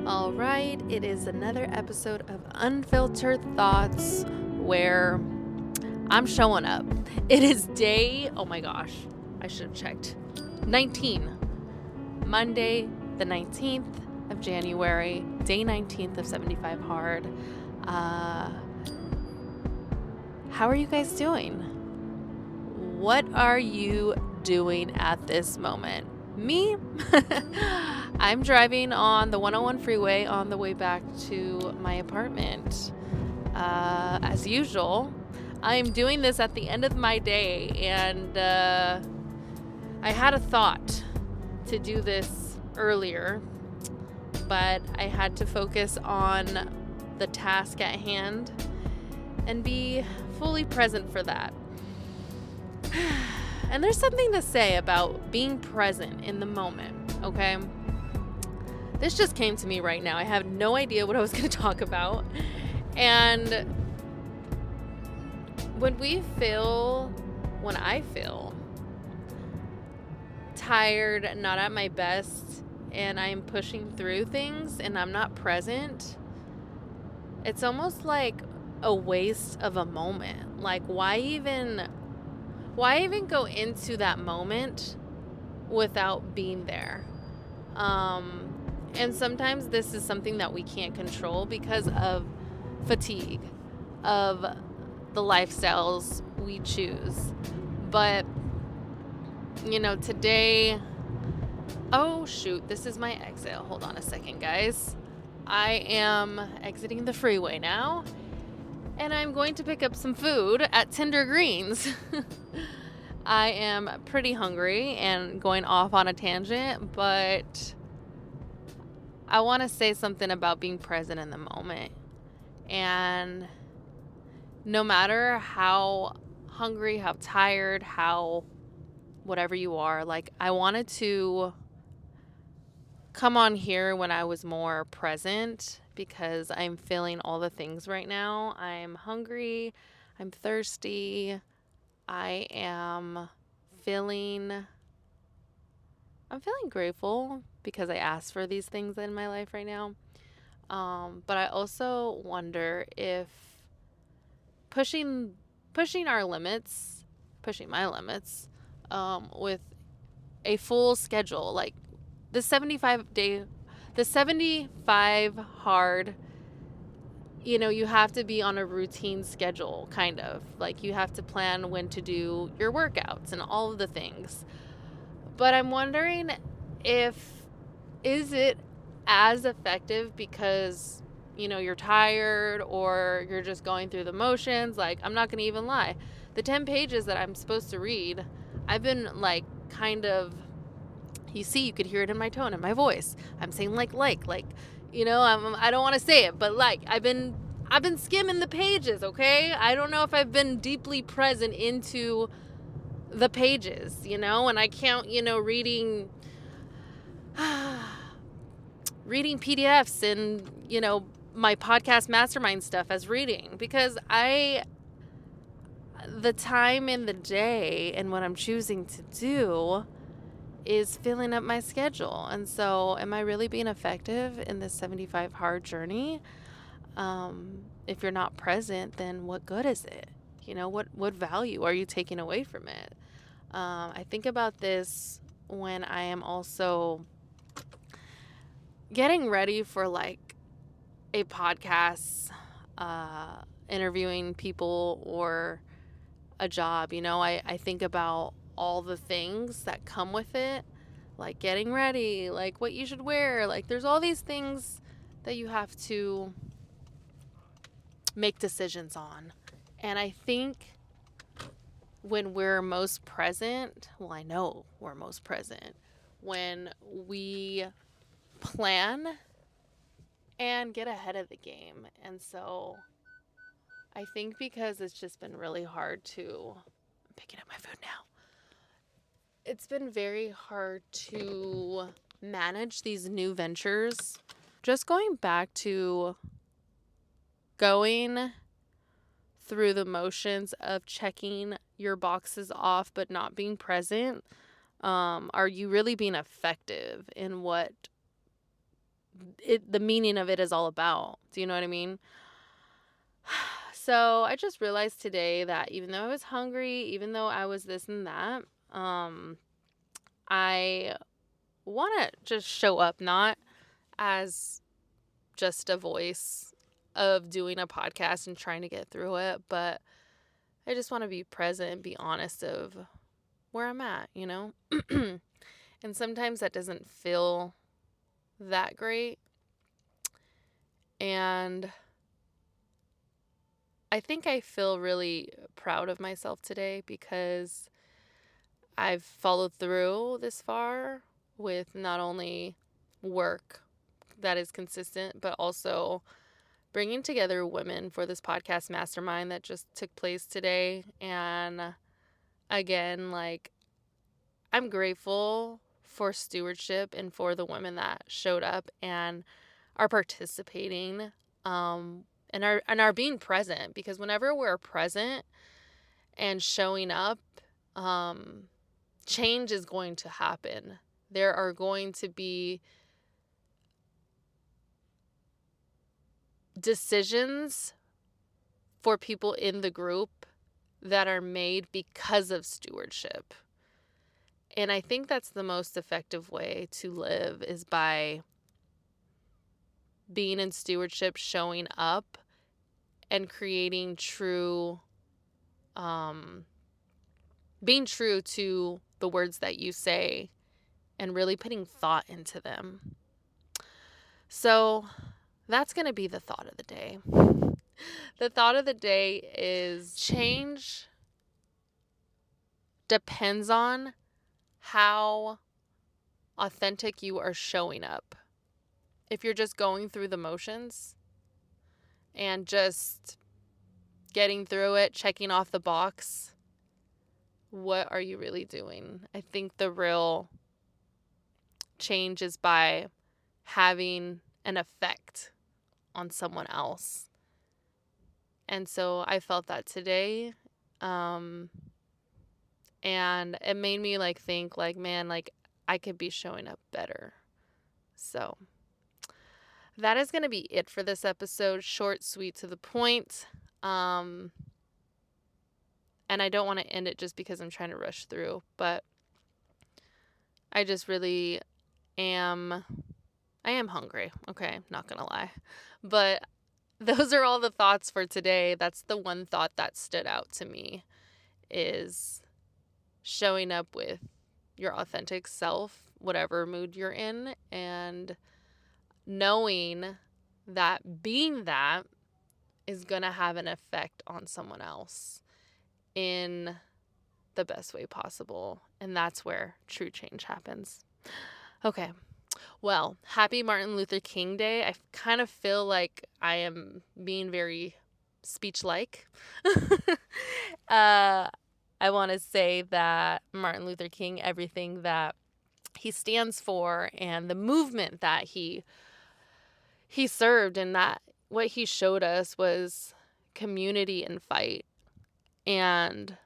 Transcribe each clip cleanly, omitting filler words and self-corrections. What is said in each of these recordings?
All right, it is another episode of Unfiltered Thoughts where I'm showing up. It is day, oh my gosh, I should have checked, 19. Monday, the 19th of January, day 19th of 75 Hard. How are you guys doing? What are you doing at this moment? Me? I'm driving on the 101 freeway on the way back to my apartment. As usual, I'm doing this at the end of my day, and I had a thought to do this earlier, but I had to focus on the task at hand and be fully present for that. And there's something to say about being present in the moment, okay? This just came to me right now. I have no idea what I was going to talk about. And when I feel tired, not at my best, and I'm pushing through things and I'm not present, it's almost like a waste of a moment. Like, why even go into that moment without being there? And sometimes this is something that we can't control because of fatigue, of the lifestyles we choose. But, today, oh shoot, this is my exit. Hold on a second, guys. I am exiting the freeway now, and I'm going to pick up some food at Tender Greens. I am pretty hungry and going off on a tangent, but I want to say something about being present in the moment. And no matter how hungry, how tired, how whatever you are, like, I wanted to come on here when I was more present because I'm feeling all the things right now. I'm hungry, I'm thirsty, I'm feeling grateful because I asked for these things in my life right now. But I also wonder if pushing my limits, with a full schedule, like the 75 hard, you have to be on a routine schedule, kind of. Like, you have to plan when to do your workouts and all of the things. But I'm wondering is it as effective because, you're tired or you're just going through the motions? Like, I'm not going to even lie. The 10 pages that I'm supposed to read, I've been you could hear it in my tone and my voice. I'm saying I don't want to say it, but I've been skimming the pages, okay? I don't know if I've been deeply present into the pages, and I count, reading PDFs and, my podcast mastermind stuff as reading, because the time in the day and what I'm choosing to do is filling up my schedule. And so am I really being effective in this 75 hard journey? If you're not present, then what good is it? What value are you taking away from it? I think about this when I am also getting ready for a podcast, interviewing people, or a job. I think about all the things that come with it, like getting ready, like what you should wear. Like, there's all these things that you have to make decisions on. And I think when we're most present, I know we're most present when we plan and get ahead of the game. And so I think because it's just been really hard I'm picking up my food now. It's been very hard to manage these new ventures. Just going back to going through the motions of checking your boxes off but not being present. Are you really being effective in what the meaning of it is all about. Do you know what I mean? So I just realized today that even though I was hungry, even though I was this and that, I want to just show up not as just a voice of doing a podcast and trying to get through it, but I just want to be present and be honest of where I'm at, you know? And sometimes that doesn't feel that great. And I think I feel really proud of myself today because I've followed through this far with not only work that is consistent, but also bringing together women for this podcast mastermind that just took place today. And again, like, I'm grateful for stewardship and for the women that showed up and are participating, and are being present, because whenever we're present and showing up, change is going to happen. There are going to be decisions for people in the group that are made because of stewardship. And I think that's the most effective way to live, is by being in stewardship, showing up, and creating true, being true to the words that you say and really putting thought into them. So that's going to be the thought of the day. The thought of the day is change depends on how authentic you are showing up. If you're just going through the motions and just getting through it, checking off the box, what are you really doing? I think the real change is by having an effect on someone else. And so I felt that today. And it made me think man, I could be showing up better. So that is going to be it for this episode. Short, sweet, to the point. And I don't want to end it just because I'm trying to rush through, but I just really I am hungry. Okay, not going to lie. But those are all the thoughts for today. That's the one thought that stood out to me, is showing up with your authentic self, whatever mood you're in, and knowing that being that is going to have an effect on someone else in the best way possible. And that's where true change happens. Okay. Well, happy Martin Luther King Day. I kind of feel like I am being very speech-like. I want to say that Martin Luther King, everything that he stands for and the movement that he served, and that what he showed us was community and fight. And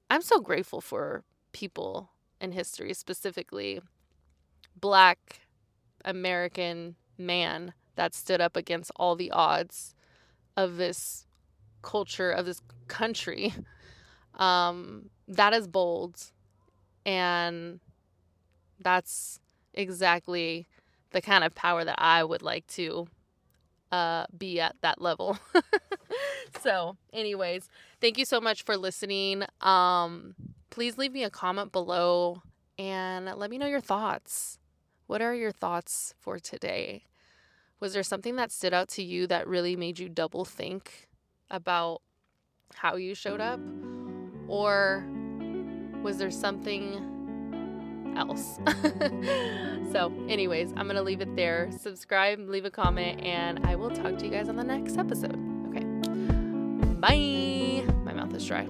I'm so grateful for people in history, specifically Black American man that stood up against all the odds of this culture, of this country. That is bold, and that's exactly the kind of power that I would like to be at that level. So anyways, thank you so much for listening. Please leave me a comment below and let me know your thoughts. What are your thoughts for today? Was there something that stood out to you that really made you double think about how you showed up? Or was there something else? So anyways, I'm going to leave it there. Subscribe, leave a comment, and I will talk to you guys on the next episode. Okay. Bye. My mouth is dry.